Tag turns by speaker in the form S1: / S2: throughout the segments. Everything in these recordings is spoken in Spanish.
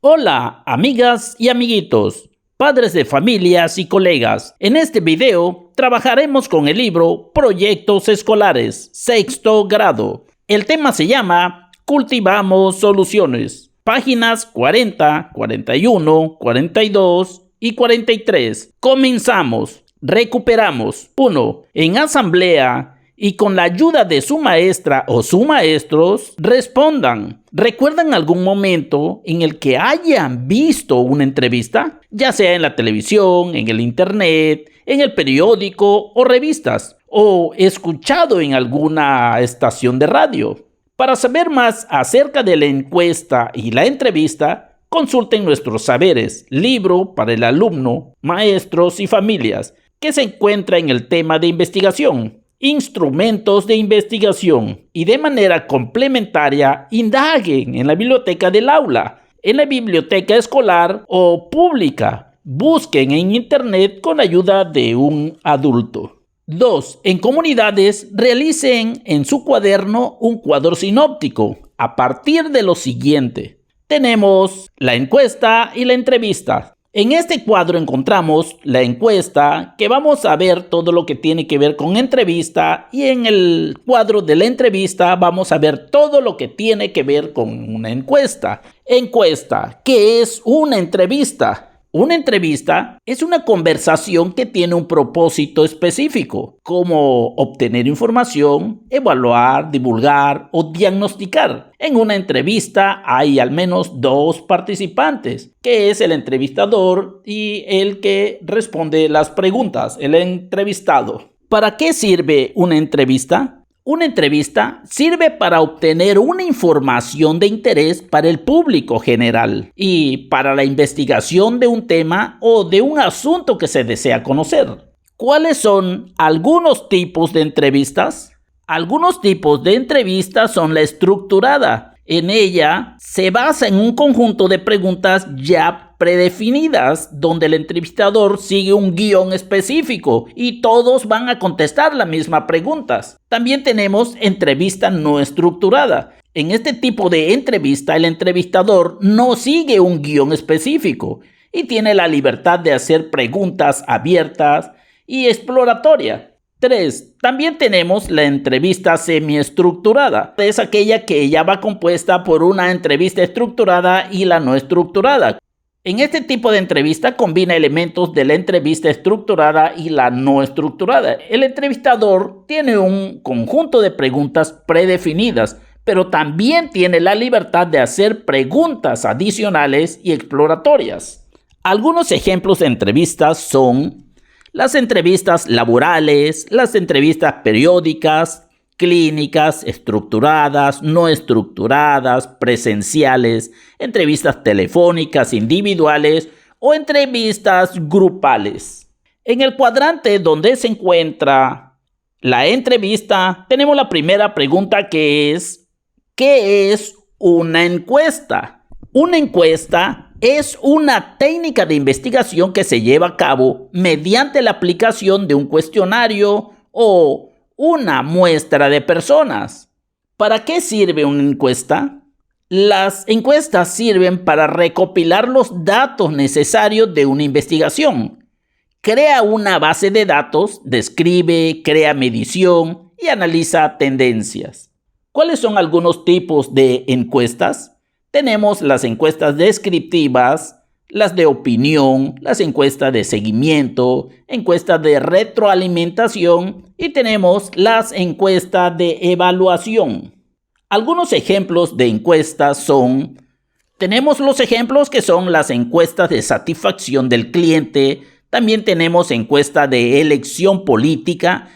S1: Hola, amigas y amiguitos, padres de familias y colegas. En este video trabajaremos con el libro Proyectos Escolares, sexto grado. El tema se llama Cultivamos Soluciones. Páginas 40, 41, 42 y 43. Comenzamos. Recuperamos. 1. En asamblea y con la ayuda de su maestra o sus maestros, respondan. ¿Recuerdan algún momento en el que hayan visto una entrevista? Ya sea en la televisión, en el internet, en el periódico o revistas, o escuchado en alguna estación de radio. Para saber más acerca de la encuesta y la entrevista, consulten Nuestros Saberes, libro para el alumno, maestros y familias, que se encuentra en el tema de investigación. Instrumentos de investigación y de manera complementaria indaguen en la biblioteca del aula, en la biblioteca escolar o pública. Busquen en internet con ayuda de un adulto. 2. En comunidades realicen en su cuaderno un cuadro sinóptico a partir de lo siguiente. Tenemos la encuesta y la entrevista. En este cuadro encontramos la encuesta, que vamos a ver todo lo que tiene que ver con entrevista, y en el cuadro de la entrevista vamos a ver todo lo que tiene que ver con una encuesta. Encuesta, ¿qué es una entrevista? Una entrevista es una conversación que tiene un propósito específico, como obtener información, evaluar, divulgar o diagnosticar. En una entrevista hay al menos dos participantes, que es el entrevistador y el que responde las preguntas, el entrevistado. ¿Para qué sirve una entrevista? Una entrevista sirve para obtener una información de interés para el público general y para la investigación de un tema o de un asunto que se desea conocer. ¿Cuáles son algunos tipos de entrevistas? Algunos tipos de entrevistas son la estructurada. En ella se basa en un conjunto de preguntas ya predefinidas, donde el entrevistador sigue un guión específico y todos van a contestar las mismas preguntas. También tenemos entrevista no estructurada. En este tipo de entrevista, el entrevistador no sigue un guión específico y tiene la libertad de hacer preguntas abiertas y exploratorias. 3. También tenemos la entrevista semiestructurada. Es aquella que ya va compuesta por una entrevista estructurada y la no estructurada. En este tipo de entrevista combina elementos de la entrevista estructurada y la no estructurada. El entrevistador tiene un conjunto de preguntas predefinidas, pero también tiene la libertad de hacer preguntas adicionales y exploratorias. Algunos ejemplos de entrevistas son las entrevistas laborales, las entrevistas periódicas, clínicas, estructuradas, no estructuradas, presenciales, entrevistas telefónicas individuales o entrevistas grupales. En el cuadrante donde se encuentra la entrevista, tenemos la primera pregunta, que es: ¿qué es una encuesta? Una encuesta es una técnica de investigación que se lleva a cabo mediante la aplicación de un cuestionario o una muestra de personas. ¿Para qué sirve una encuesta? Las encuestas sirven para recopilar los datos necesarios de una investigación. Crea una base de datos, describe, crea medición y analiza tendencias. ¿Cuáles son algunos tipos de encuestas? Tenemos las encuestas descriptivas, las de opinión, las encuestas de seguimiento, encuestas de retroalimentación y tenemos las encuestas de evaluación. Algunos ejemplos de encuestas tenemos los ejemplos que son las encuestas de satisfacción del cliente, también tenemos encuesta de elección política,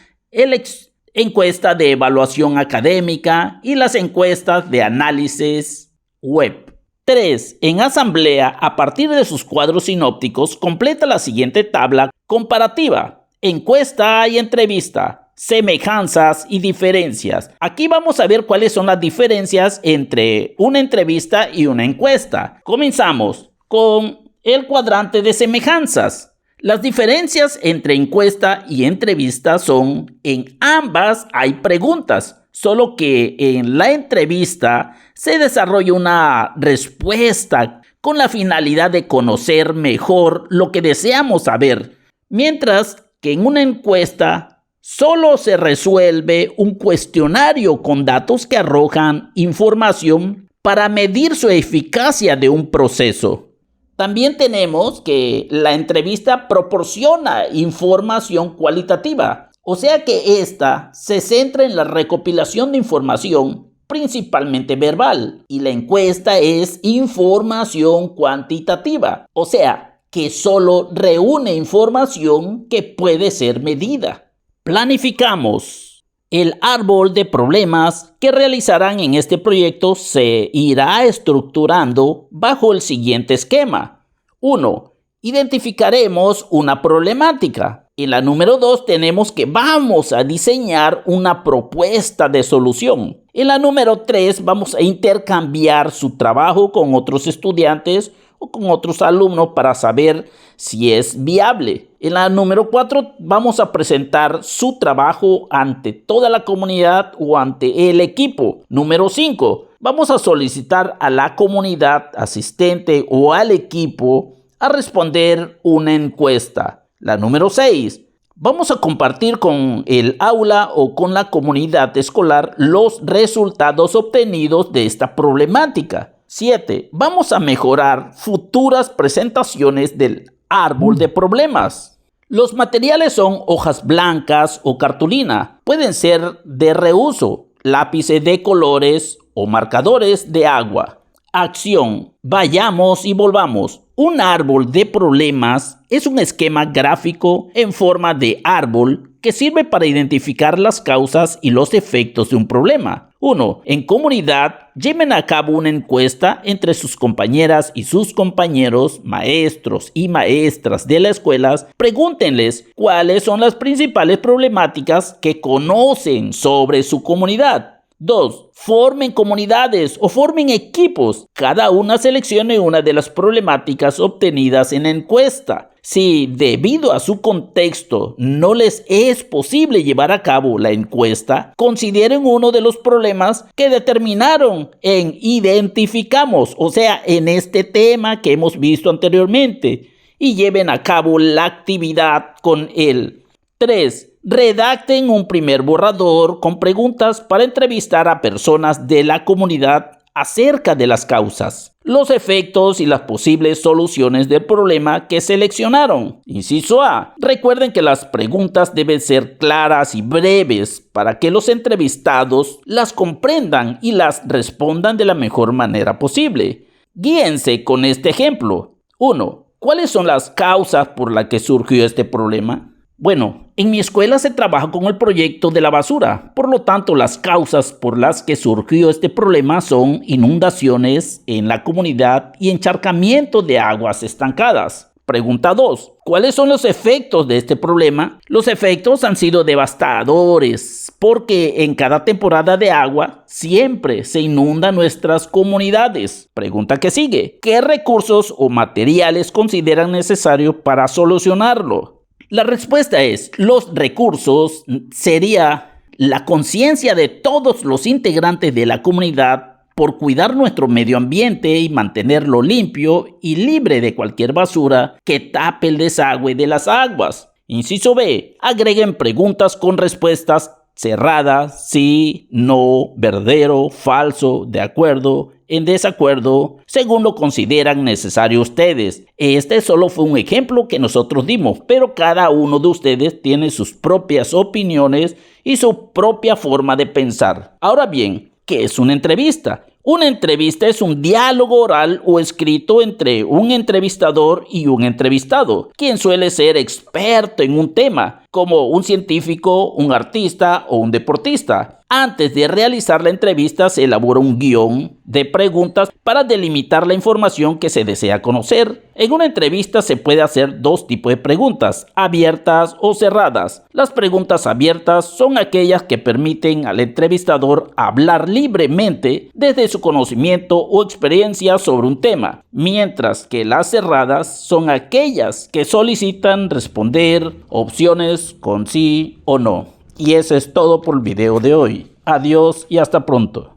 S1: encuesta de evaluación académica y las encuestas de análisis web. 3. En asamblea, a partir de sus cuadros sinópticos, completa la siguiente tabla comparativa: encuesta y entrevista, semejanzas y diferencias. Aquí vamos a ver cuáles son las diferencias entre una entrevista y una encuesta. Comenzamos con el cuadrante de semejanzas. Las diferencias entre encuesta y entrevista son: en ambas hay preguntas, solo que en la entrevista se desarrolla una respuesta con la finalidad de conocer mejor lo que deseamos saber, mientras que en una encuesta solo se resuelve un cuestionario con datos que arrojan información para medir su eficacia de un proceso. También tenemos que la entrevista proporciona información cualitativa, o sea que ésta se centra en la recopilación de información principalmente verbal, y la encuesta es información cuantitativa, o sea que solo reúne información que puede ser medida. Planificamos. El árbol de problemas que realizarán en este proyecto se irá estructurando bajo el siguiente esquema. 1. Identificaremos una problemática. En la número 2 tenemos que vamos a diseñar una propuesta de solución. En la número 3 vamos a intercambiar su trabajo con otros estudiantes o con otros alumnos para saber si es viable. En la número 4 vamos a presentar su trabajo ante toda la comunidad o ante el equipo. Número 5, vamos a solicitar a la comunidad asistente o al equipo a responder una encuesta. La número 6, vamos a compartir con el aula o con la comunidad escolar los resultados obtenidos de esta problemática. 7, vamos a mejorar futuras presentaciones del árbol de problemas. Los materiales son hojas blancas o cartulina. Pueden ser de reuso, lápices de colores o marcadores de agua. Acción. Vayamos y volvamos. Un árbol de problemas es un esquema gráfico en forma de árbol que sirve para identificar las causas y los efectos de un problema. 1. En comunidad, lleven a cabo una encuesta entre sus compañeras y sus compañeros, maestros y maestras de las escuelas. Pregúntenles cuáles son las principales problemáticas que conocen sobre su comunidad. 2. Formen comunidades o formen equipos. Cada una seleccione una de las problemáticas obtenidas en la encuesta. Si debido a su contexto no les es posible llevar a cabo la encuesta, consideren uno de los problemas que determinaron en identificamos, o sea, en este tema que hemos visto anteriormente, y lleven a cabo la actividad con él. 3. Redacten un primer borrador con preguntas para entrevistar a personas de la comunidad acerca de las causas, los efectos y las posibles soluciones del problema que seleccionaron. Inciso A. Recuerden que las preguntas deben ser claras y breves para que los entrevistados las comprendan y las respondan de la mejor manera posible. Guíense con este ejemplo. 1. ¿Cuáles son las causas por las que surgió este problema? Bueno, en mi escuela se trabaja con el proyecto de la basura, por lo tanto las causas por las que surgió este problema son inundaciones en la comunidad y encharcamiento de aguas estancadas. Pregunta 2. ¿Cuáles son los efectos de este problema? Los efectos han sido devastadores porque en cada temporada de agua siempre se inundan nuestras comunidades. Pregunta que sigue. ¿Qué recursos o materiales consideran necesarios para solucionarlo? La respuesta es, los recursos sería la conciencia de todos los integrantes de la comunidad por cuidar nuestro medio ambiente y mantenerlo limpio y libre de cualquier basura que tape el desagüe de las aguas. Inciso B. Agreguen preguntas con respuestas cerradas, sí, no, verdadero, falso, de acuerdo, en desacuerdo, según lo consideran necesario ustedes. Este solo fue un ejemplo que nosotros dimos, pero cada uno de ustedes tiene sus propias opiniones y su propia forma de pensar. Ahora bien, ¿qué es una entrevista? Una entrevista es un diálogo oral o escrito entre un entrevistador y un entrevistado, quien suele ser experto en un tema, como un científico, un artista o un deportista. Antes de realizar la entrevista se elabora un guión de preguntas para delimitar la información que se desea conocer. En una entrevista se puede hacer dos tipos de preguntas, abiertas o cerradas. Las preguntas abiertas son aquellas que permiten al entrevistador hablar libremente desde su conocimiento o experiencia sobre un tema, mientras que las cerradas son aquellas que solicitan responder opciones con sí o no. Y eso es todo por el video de hoy. Adiós y hasta pronto.